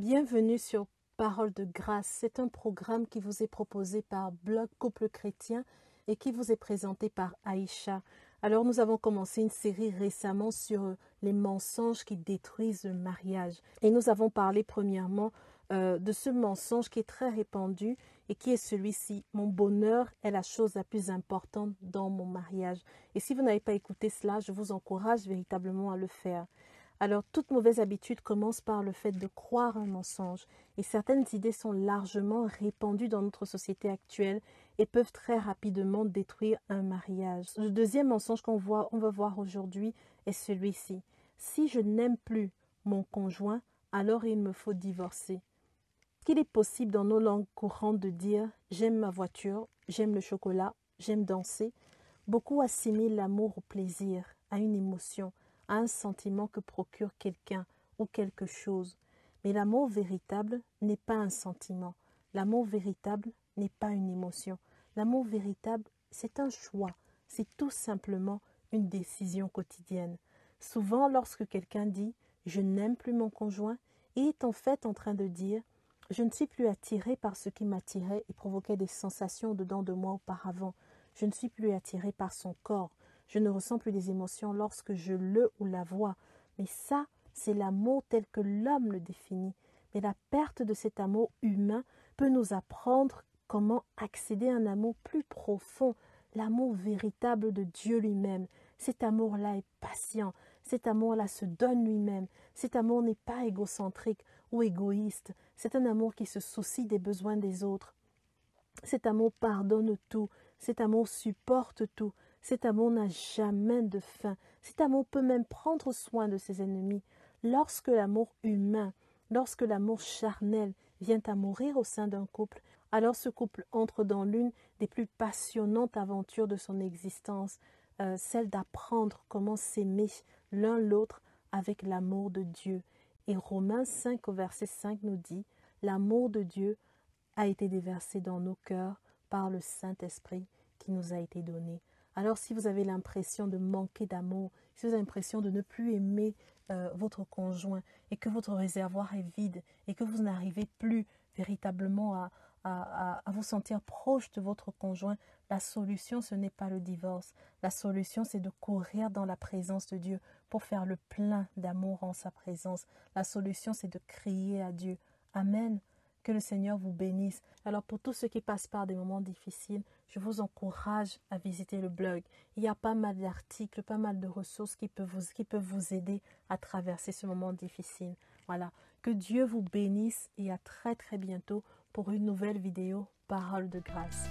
Bienvenue sur Parole de grâce. C'est un programme qui vous est proposé par Blog Couple Chrétien et qui vous est présenté par Aïcha. Alors nous avons commencé une série récemment sur les mensonges qui détruisent le mariage. Et nous avons parlé premièrement de ce mensonge qui est très répandu et qui est celui-ci. Mon bonheur est la chose la plus importante dans mon mariage. Et si vous n'avez pas écouté cela, je vous encourage véritablement à le faire. Alors, toute mauvaise habitude commence par le fait de croire un mensonge. Et certaines idées sont largement répandues dans notre société actuelle et peuvent très rapidement détruire un mariage. Le deuxième mensonge qu'on va voir aujourd'hui est celui-ci. Si je n'aime plus mon conjoint, alors il me faut divorcer. Qu'il est possible dans nos langues courantes de dire « j'aime ma voiture, j'aime le chocolat, j'aime danser ». Beaucoup assimilent l'amour au plaisir, à une émotion, à un sentiment que procure quelqu'un ou quelque chose. Mais l'amour véritable n'est pas un sentiment. L'amour véritable n'est pas une émotion. L'amour véritable, c'est un choix. C'est tout simplement une décision quotidienne. Souvent, lorsque quelqu'un dit « je n'aime plus mon conjoint », il est en fait en train de dire « je ne suis plus attiré par ce qui m'attirait et provoquait des sensations au-dedans de moi auparavant. Je ne suis plus attiré par son corps. Je ne ressens plus des émotions lorsque je le ou la vois. » Mais ça, c'est l'amour tel que l'homme le définit. Mais la perte de cet amour humain peut nous apprendre comment accéder à un amour plus profond, l'amour véritable de Dieu lui-même. Cet amour-là est patient, cet amour-là se donne lui-même, cet amour n'est pas égocentrique ou égoïste, c'est un amour qui se soucie des besoins des autres. Cet amour pardonne tout, cet amour supporte tout, cet amour n'a jamais de fin, cet amour peut même prendre soin de ses ennemis. Lorsque l'amour humain, lorsque l'amour charnel vient à mourir au sein d'un couple, alors ce couple entre dans l'une des plus passionnantes aventures de son existence, celle d'apprendre comment s'aimer l'un l'autre avec l'amour de Dieu. Et Romains 5 au verset 5 nous dit « L'amour de Dieu a été déversé dans nos cœurs par le Saint-Esprit qui nous a été donné. » Alors si vous avez l'impression de manquer d'amour, si vous avez l'impression de ne plus aimer votre conjoint et que votre réservoir est vide et que vous n'arrivez plus véritablement à vous sentir proche de votre conjoint, la solution ce n'est pas le divorce. La solution c'est de courir dans la présence de Dieu pour faire le plein d'amour en sa présence. La solution c'est de crier à Dieu. Amen. Que le Seigneur vous bénisse. Alors pour tous ceux qui passent par des moments difficiles, je vous encourage à visiter le blog. Il y a pas mal d'articles, pas mal de ressources qui peuvent vous aider à traverser ce moment difficile. Voilà. Que Dieu vous bénisse et à très très bientôt pour une nouvelle vidéo Parole de grâce.